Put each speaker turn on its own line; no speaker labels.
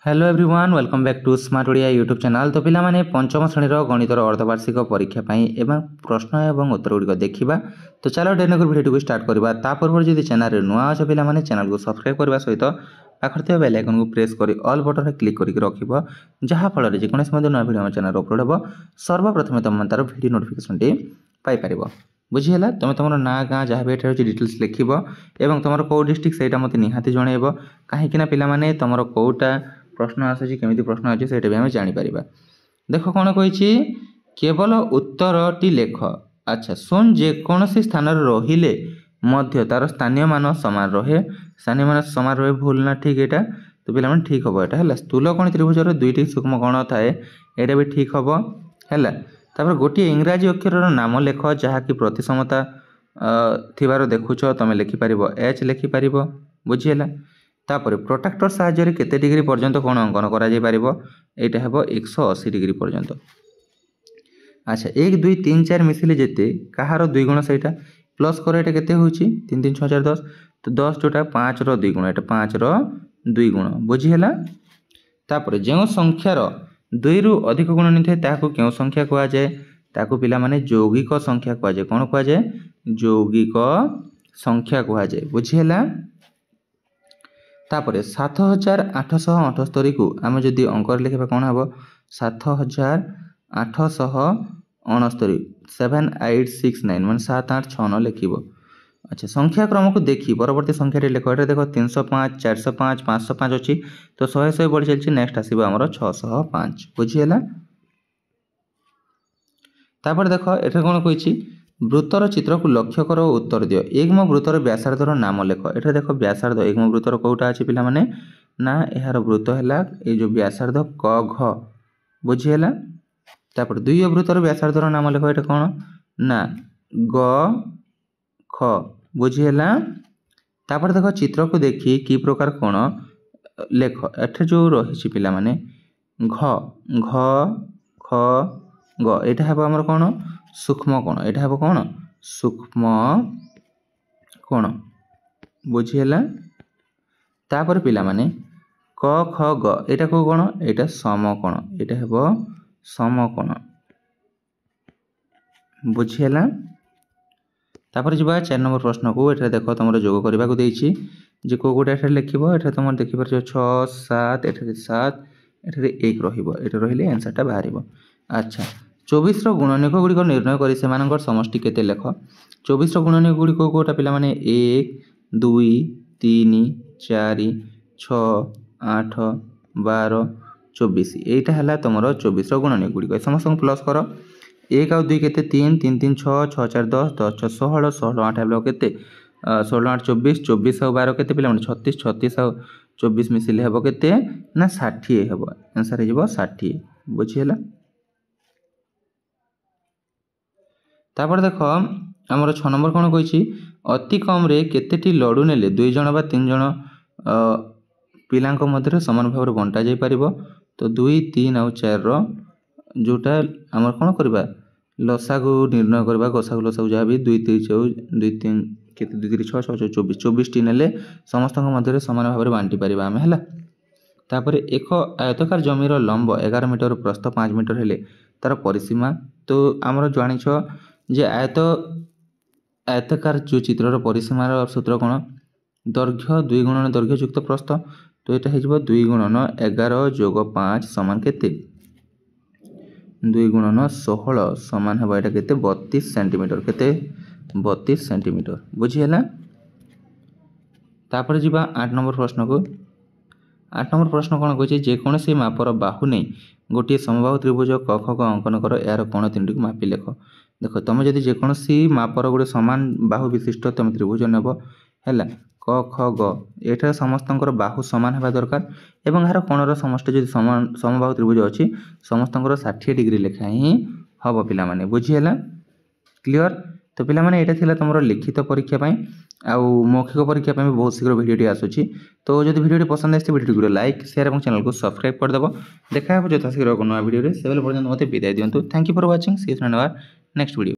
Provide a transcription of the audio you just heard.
Hello everyone welcome back to smart Odia YouTube channel. तो पिला माने पंचम श्रेणी गणितर अर्धवार्षिक परीक्षा एवं प्रश्न एवं उत्तर गुड़िक देखा। तो चलो डेनकर भिडियो को स्टार्ट करवा। पूर्व जब चैनल नुआ अच्छे पिला माने चैनल को सब्सक्राइब करने सहित पाखर बेल आइकन को प्रेस कर ऑल बटन क्लिक करके रखिबो, जहाँफल जेकोसी नुआ भिडियो चैनल अपलोड हो सर्वप्रथम तुम तार भिडियो नोटिफिकेशन टी पाइपर। बुझीगला तुम तुम ना गाँ जहाँ भी अच्छे डिटेल्स लिख और तुम कौ डिस्ट्रिक्ट से मत निहाती जनइब कहीं पिला माने तुम कौटा प्रश्न आसूँ केमी प्रश्न अच्छे से भी आम जापर। देख कौन कही केवल उत्तरटी लेख। अच्छा सुन जेकोसी स्थान रहिले मध्य तार स्थानीय मान सामान रहे, स्थानीय मान सामान रहे भूल ना ठीक यहाँ। तो पिला ठीक हम यहाँ है स्थूलकोणी त्रिभुजर दुईटी सूक्ष्म कोण थाए यहाँ भी ठीक हम है। तापर गोटे इंग्राजी अक्षर नाम लेख जहाँकि प्रतिसमता थिबार देखुच तुम लिखिपार एच लिखिपार। बुझीगला तापर प्रोट्राक्टर साहाय्य केते डिग्री पर्यंत कोण अंकन करा जाय पारिबो एटा हेबो 180 डिग्री पर्यंत। अच्छा 1 2 3 4 मिसिले जेते कहार दुई गुण सेटा प्लस कर एटा केते होची 3 3 6 4 10। तो 10 जोटा 5 रो दुई गुण एटा 5 रो दुई गुण। बुझीगला तापर जो संख्यार 2 रु अधिक गुण नि थाए ताको केउ संख्या कहा जाए, ताको पिला माने यौगिक संख्या कहा जाए। कोन कहा जाए? यौगिक संख्या कहा जाए। बुझीगला तापर 7868 को आम जदि अंक लिखा कौन हम 7869 7869 मान 7869 लिख। अच्छा संख्या क्रम को देखी परवर्ती संख्या लिख ये देख 305 405 505 अच्छी। तो 100 100 बढ़ी चलती नेक्स्ट आसो आमर 605। बुझीगला तापर देख ये कौन कही वृत्तर चित्र को लक्ष्य कर उत्तर दियो। एकम वृत्तर व्यासार्धर नाम लेख। ये देख व्यासार्ध एकम वृत्तर कौटा अच्छे पिला माने ना यार वृत्त है ये जो व्यासार्ध क घ। बुझीगला तापर दुई वृत्तर व्यासार्धर नाम लेख ये कौन ना ग ख। बुझीगला तापर देख चित्र को देखी कि प्रकार कौन लेख एठे जो रही पिला माने घ घ ख ग एटा है आमर कौन सूक्ष्म कोण एटा है कौन सूक्ष्म कोण। बुझीगला तापर पिला माने क ख ग एटा को कोण एटा समकोण एटा है समकोण। बुझीगला तापर जी 4 नंबर प्रश्न को एटा देख तुम जोग करने को देछि जे को गोटे एटा लिखिबो एटा तुम देखि पार 6 7 एटा 7 एटा 1 रहिबो एटा रहिले आंसरटा बाहरिबो। अच्छा 24 गुणनीयक गुड़िक निर्णय कर सेमानकर समष्टि केते लेख। 24 गुणनीयक गुड़िक कोटा पिला माने 1 2 3 4 6 8 12 24 एटा है तुम 24 गुणनीयक गुड़िक समस्त प्लस कर 1 आउ 2 केते 3 3 3 6 6 4 10 10 6 16 16 8 हेलो केते 16 8 24 24 आउ 12 केते पिला माने 36 36 आउ 24 मिसिले हेबो केते ना 60 हेबो आंसर हे जेबो 60। बुझीगला तापर देख आमर 6 नंबर कौन कही अति कम रे केतेटी लड्डू नेले 2 जण बा 3 जण पिलांक मध्य समान भाव बंटा जाई परिबो। तो 2 3 आउ 4 रो जोटा आमर कौन करबा लसागु निर्णय करबा गसागु लसागु जहाँ भी 2 3 2 3 केते 2 3 6 6 24 24 टी नेले समस्त मध्य समान भाव बांटी परिबा आमे हला। तापर एक आयतकार जमीर लंब 11 मीटर प्रस्थ 5 मीटर हेले तार परिसीमा। तो आमर जानिछ जे आयतकार जो चित्रर परिसीमार सूत्र कौन दैर्घ्य 2 गुणन दैर्घ्य युक्त प्रस्थ। तो यहाँ हो 2 गुणन 11 जोग 5 समान केते 2 गुणन 16 समान है यहाँ केते 32 सेंटीमीटर केते 32 सेंटीमीटर। बुझीगला तापर जी 8 नंबर प्रश्न को 8 नंबर प्रश्न कौन कही जेकोसी मापर बाहु नहीं गोटे समबाहु त्रिभुज क ख को अंकन कर यार कोण 3टी को मापी लेख। देख तुम जदि जेकोसी मापर गोटे सामान बाहु विशिष्ट तुम त्रिभुज नेब है क ख ग एठार समस्त बाहु सामान होगा दरकार एवं यार कोणर समष्टि जो समबाहु त्रिभुज अच्छी समस्त 60 डिग्री लेखा ही हम पिला माने। बुझीगला क्लियर। तो पिला माने एटा थिला तुमरो लिखित परीक्षा पई आउ मौखिक परीक्षा पई बहुत शीघ्र वीडियोटी आसुची। तो जदि वीडियोटी पसंद आसे वीडियो को लाइक शेयर और चैनल को सब्सक्राइब कर देबो। देखा हो यथाशीघ्र नया वीडियो रे सेवेल पर्यंत मते विदाय दियंतु। Thank you for watching see you in our next video.